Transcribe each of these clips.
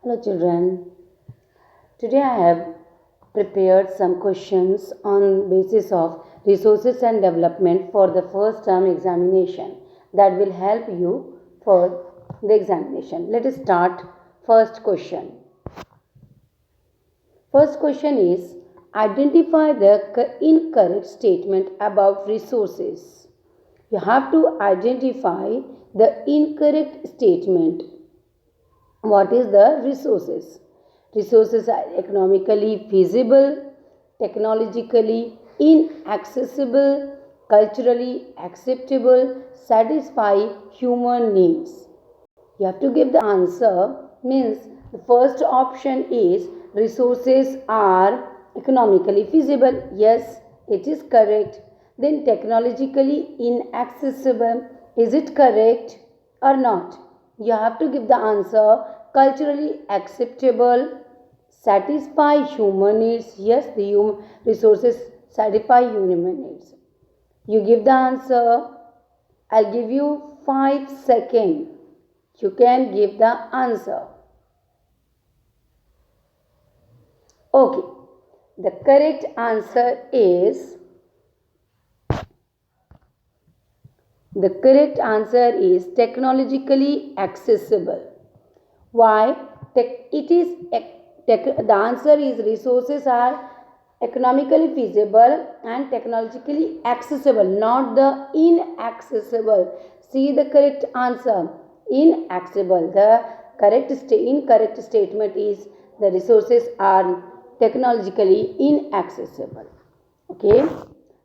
Hello children. Today I have prepared some questions on basis of resources and development for the first term examination that will help you for the examination. Let us start first question. First question is identify the incorrect statement about resources. You have to identify the incorrect statement. What is the resources? Resources are economically feasible, technologically inaccessible, culturally acceptable, satisfy human needs. You have to give the answer, means the first option is resources are economically feasible. Yes, it is correct. Then technologically inaccessible. Is it correct or not? You have to give the answer culturally acceptable, satisfy human needs. Yes, the resources satisfy human needs. You give the answer. I'll give you 5 seconds. You can give the answer. Okay. The correct answer is technologically accessible. Why? The answer is resources are economically feasible and technologically accessible, not the inaccessible. See the correct answer. Inaccessible. The incorrect statement is the resources are technologically inaccessible. Okay.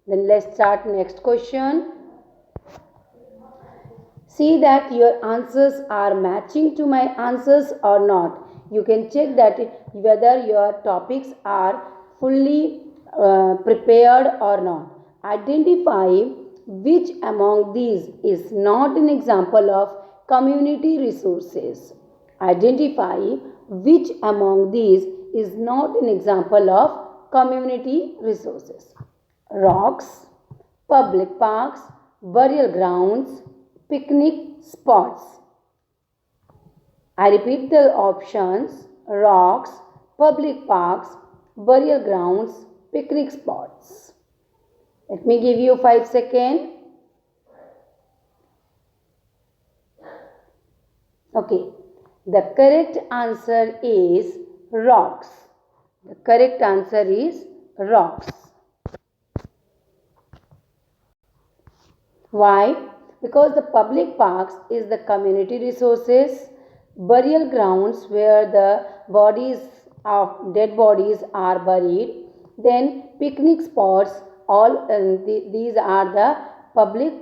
Then let's start next question. See that your answers are matching to my answers or not. You can check that whether your topics are fully prepared or not. Identify which among these is not an example of community resources. Identify which among these is not an example of community resources. Rocks, public parks, burial grounds, picnic spots. I repeat the options: rocks, public parks, burial grounds, picnic spots. Let me give you 5 seconds. Okay, the correct answer is rocks. The correct answer is rocks. Why? Because the public parks is the community resources, burial grounds where the dead bodies are buried, then picnic spots, these are the public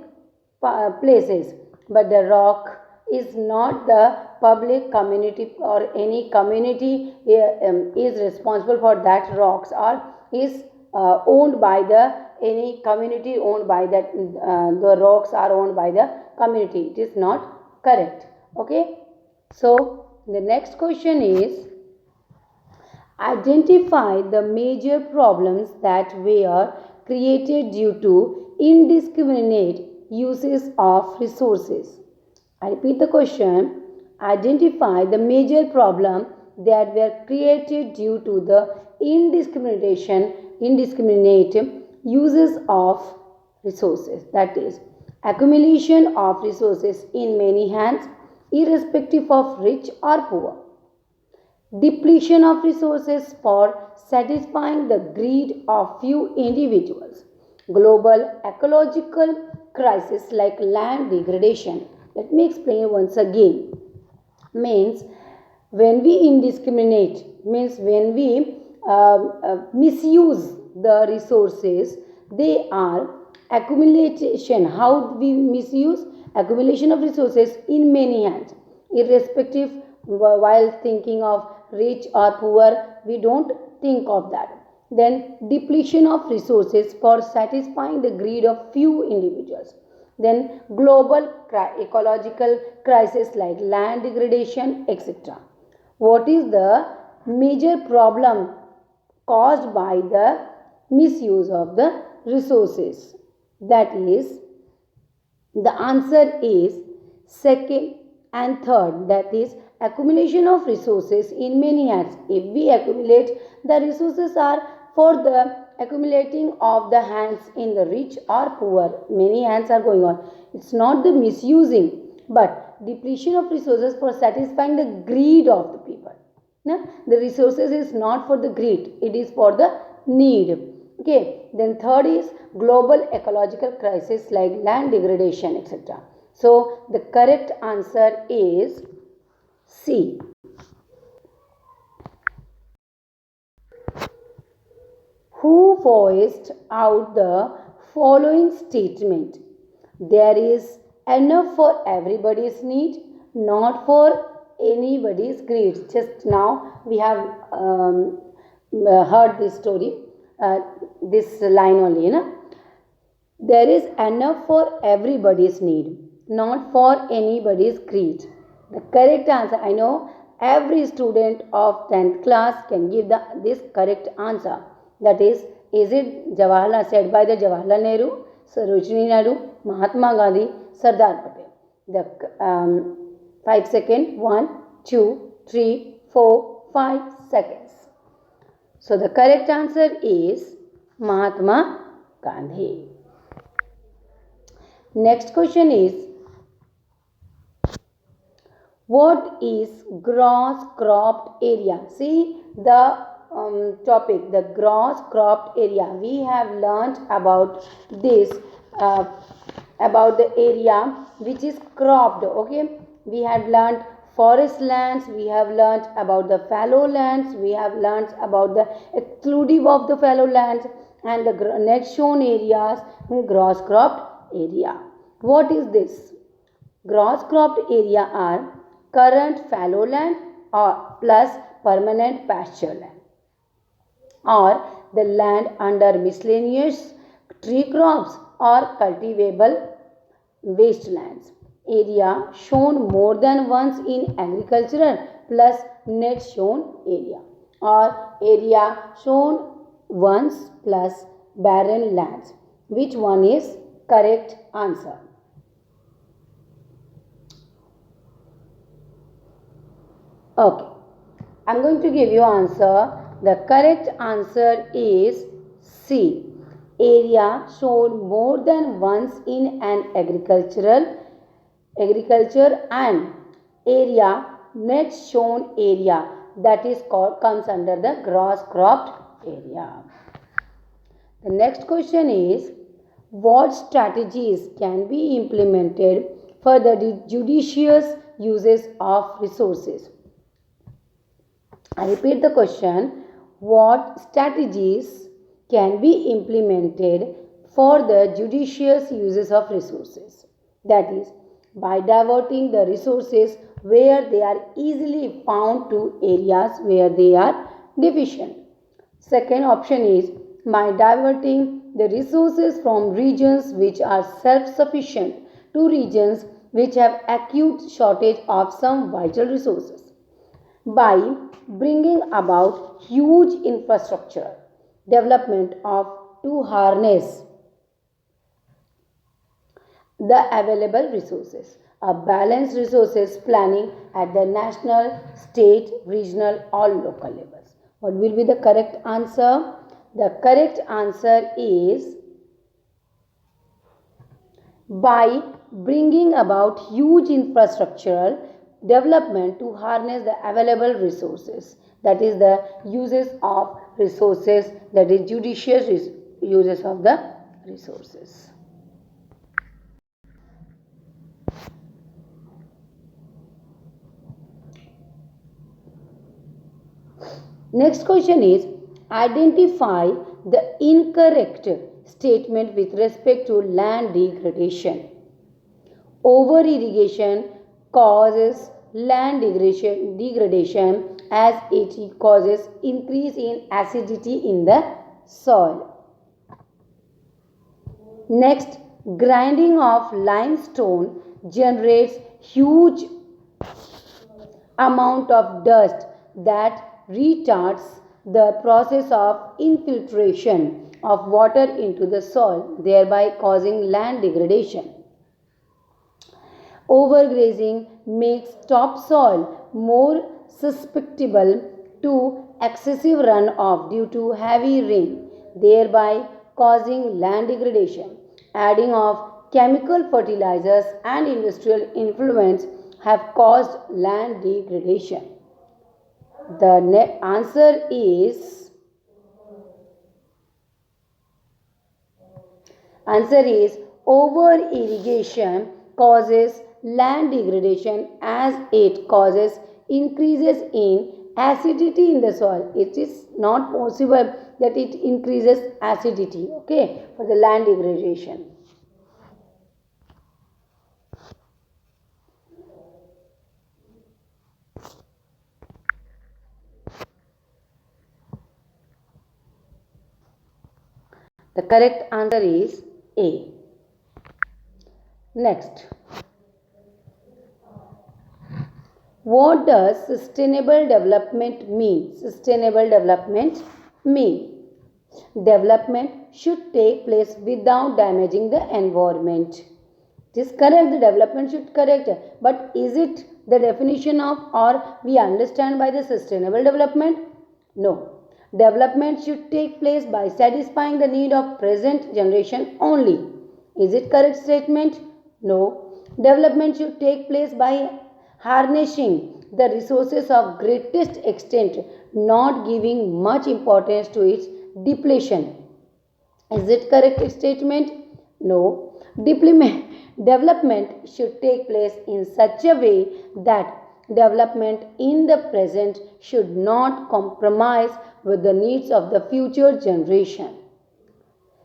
places, but the rock is not the public community or any community is responsible for that rocks or is owned by the any community owned by that the rocks are owned by the community. It is not correct. Okay, so the next question is identify the major problems that were created due to indiscriminate uses of resources. I repeat the question. Identify the major problem that were created due to the indiscriminate uses of resources. That is, accumulation of resources in many hands, irrespective of rich or poor. Depletion of resources for satisfying the greed of few individuals. Global ecological crisis like land degradation. Let me explain once again. Means when we indiscriminate, means when we misuse the resources, they are accumulation. How we misuse? Accumulation of resources in many hands, irrespective. While thinking of rich or poor, we don't think of that. Then depletion of resources for satisfying the greed of few individuals. Then global ecological crisis like land degradation, etc. What is the major problem caused by the misuse of the resources? That is, the answer is second and third, that is accumulation of resources in many hands. If we accumulate, the resources are for the accumulating of the hands in the rich or poor. Many hands are going on. It's not the misusing, but depletion of resources for satisfying the greed of the people. Now, the resources is not for the greed, it is for the need. Okay, then third is global ecological crisis like land degradation, etc. So, the correct answer is C. Who voiced out the following statement? There is enough for everybody's need, not for anybody's greed. Just now we have heard this story, this line only. There is enough for everybody's need, not for anybody's greed. The correct answer, I know every student of 10th class can give this correct answer. That is it Jawaharlal, said by the Jawaharlal Nehru, Sarojini Naidu, Mahatma Gandhi, Sardar Patel? The 5 seconds, 1, 2, 3, 4, 5 seconds. So the correct answer is Mahatma Gandhi. Next question is, what is gross cropped area? See the topic, the gross cropped area. We have learnt about this, about the area which is cropped. Okay, we have learnt forest lands, we have learnt about the fallow lands, we have learnt about the exclusive of the fallow lands, and the next shown areas, gross cropped area. What is this? Gross cropped area are current fallow land or plus permanent pasture land, or the land under miscellaneous tree crops or cultivable wastelands. Area shown more than once in agricultural plus net shown area, or area shown once plus barren lands. Which one is correct answer? Okay, I'm going to give you answer. The correct answer is C. Area shown more than once in an agriculture and area net shown area, that is called, comes under the gross cropped area. The next question is, what strategies can be implemented for the judicious uses of resources? I repeat the question. What strategies can be implemented for the judicious uses of resources? That is, by diverting the resources where they are easily found to areas where they are deficient. Second option is by diverting the resources from regions which are self-sufficient to regions which have acute shortage of some vital resources. By bringing about huge infrastructure development to harness the available resources. A balanced resources planning at the national, state, regional or local levels. What will be the correct answer? The correct answer is by bringing about huge infrastructural development to harness the available resources. That is the uses of resources, that is judicious uses of the resources. Next question is, identify the incorrect statement with respect to land degradation. Over irrigation causes land degradation as it causes increase in acidity in the soil. Next, grinding of limestone generates huge amount of dust that retards the process of infiltration of water into the soil, thereby causing land degradation. Overgrazing makes topsoil more susceptible to excessive runoff due to heavy rain, thereby causing land degradation. Adding of chemical fertilizers and industrial influence have caused land degradation. The answer is over irrigation causes land degradation as it causes increases in acidity in the soil. It is not possible that it increases acidity, okay, for the land degradation. The correct answer is A. Next, what does sustainable development mean? Sustainable development mean development should take place without damaging the environment. It is correct, the development should correct, but is it the definition of or we understand by the sustainable development? No. Development should take place by satisfying the need of present generation only. Is it correct statement? No. Development should take place by harnessing the resources of greatest extent, not giving much importance to its depletion. Is it correct statement? No. Development should take place in such a way that development in the present should not compromise with the needs of the future generation.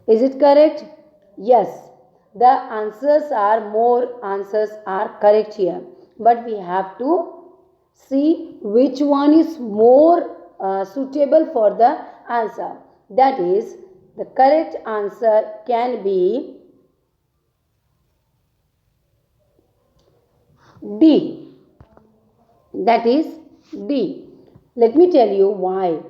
Is it correct? Yes. The more answers are correct here. But we have to see which one is more suitable for the answer. That is, the correct answer can be D. That is D. Let me tell you why.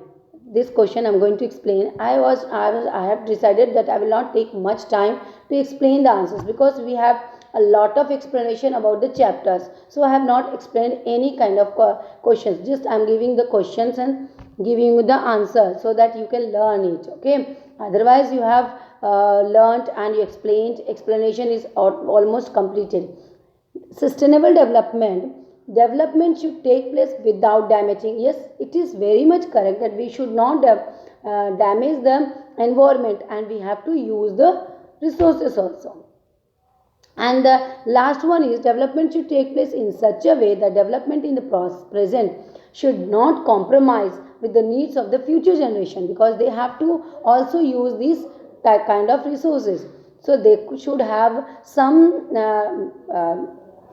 This question I am going to explain. I have decided that I will not take much time to explain the answers because we have a lot of explanation about the chapters. So I have not explained any kind of questions. Just I am giving the questions and giving you the answer so that you can learn it. Okay. Otherwise you have learnt and you explained. Explanation is almost completed. Sustainable development should take place without damaging. Yes, it is very much correct that we should not damage the environment and we have to use the resources also. And the last one is development should take place in such a way that development in the present should not compromise with the needs of the future generation because they have to also use these kind of resources. So they should have some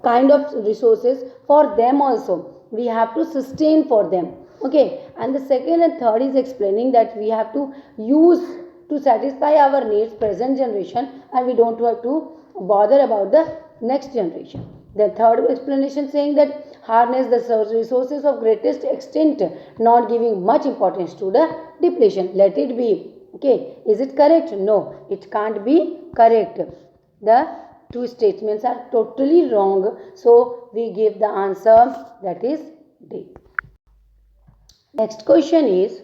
kind of resources for them also. We have to sustain for them. Okay. And the second and third is explaining that we have to use to satisfy our needs present generation and we don't have to bother about the next generation. The third explanation saying that harness the resources of greatest extent, not giving much importance to the depletion. Let it be. Okay. Is it correct? No, it can't be correct. The two statements are totally wrong. So we give the answer that is D. Next question is,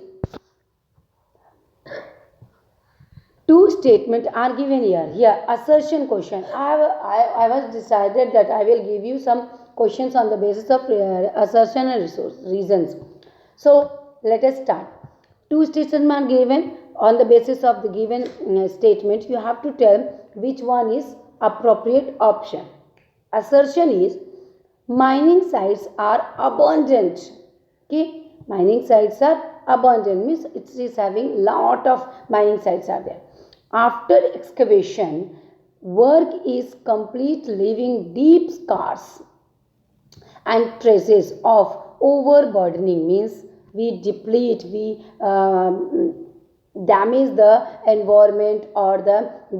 two statements are given here. Here, assertion question. I was decided that I will give you some questions on the basis of assertion and reasons. So let us start. Two statements are given. On the basis of the given statement, you have to tell which one is appropriate option. Assertion is mining sites are abundant. Okay, mining sites are abundant means it is having lot of mining sites are there. After excavation, work is complete, leaving deep scars and traces of overburdening means we deplete, we damage the environment or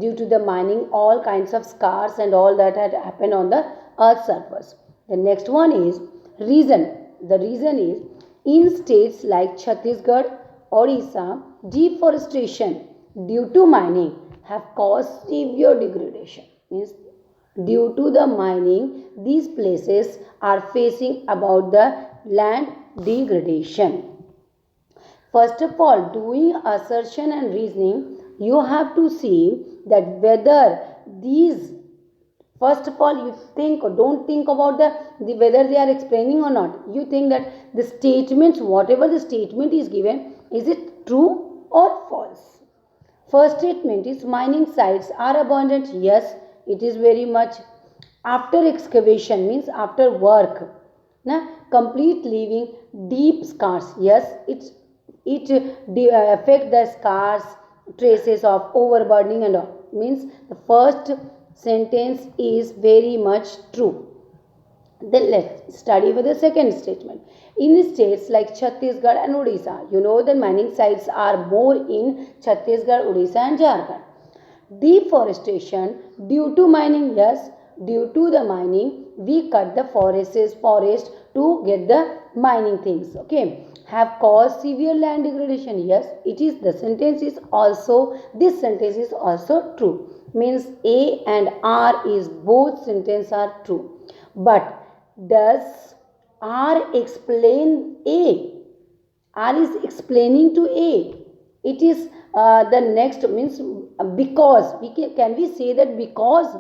due to the mining all kinds of scars and all that had happened on the earth's surface. The next one is reason. The reason is in states like Chhattisgarh, Odisha, deforestation due to mining have caused severe degradation. Means Due to the mining, these places are facing about the land degradation. First of all, doing assertion and reasoning, you have to see that whether these, first of all, you think or don't think about the whether they are explaining or not. You think that the statements, whatever the statement is given, is it true or false? First statement is mining sites are abundant. Yes, it is very much. After excavation means after work. Na, complete leaving deep scars. Yes, it affect the scars, traces of overburdening and all. Means the first sentence is very much true. Then let's study with the second statement. In states like Chhattisgarh and Odisha, you know the mining sites are more in Chhattisgarh, Odisha and Jharkhand. Deforestation due to mining, yes, due to the mining, we cut the forest to get the mining things. Okay, have caused severe land degradation. Yes, it is. The sentence is also, this sentence is also true. Means A and R is both sentences are true. But does R explain A? R is explaining to A. It is the next means because can we say that because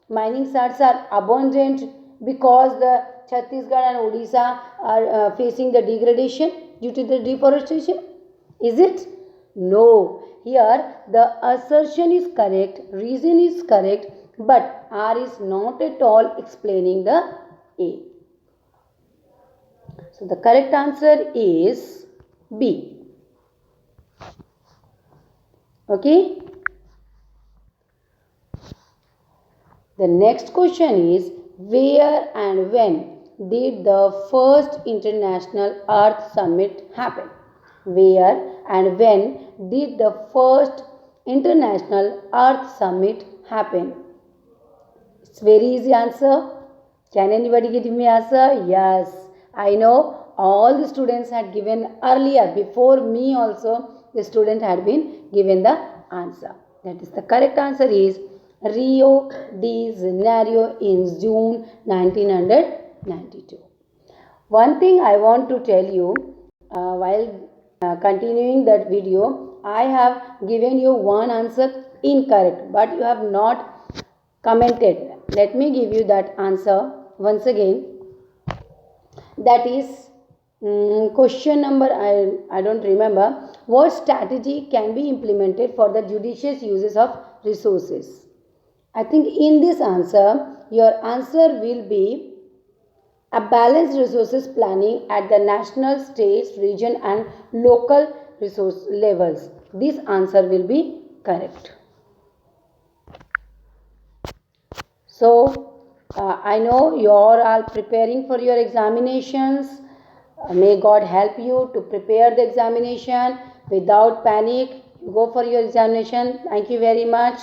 mining sites are abundant, because the Chhattisgarh and Odisha are facing the degradation due to the deforestation? Is it? No. Here the assertion is correct, reason is correct, but R is not at all explaining the A. So the correct answer is B. Okay. The next question is, where and when did the first International Earth Summit happen? Where and when did the first International Earth Summit happen? It's very easy answer. Can anybody give me answer? Yes, I know all the students had given earlier. Before me also, the student had been given the answer. That is the correct answer is Rio de Janeiro in June 1992. One thing I want to tell you while continuing that video, I have given you one answer incorrect, but you have not commented. Let me give you that answer once again. That is question number, I don't remember. What strategy can be implemented for the judicious uses of resources? I think in this answer, your answer will be a balanced resources planning at the national, state, region and local resource levels. This answer will be correct. So, I know you are all preparing for your examinations. May God help you to prepare the examination without panic. Go for your examination. Thank you very much.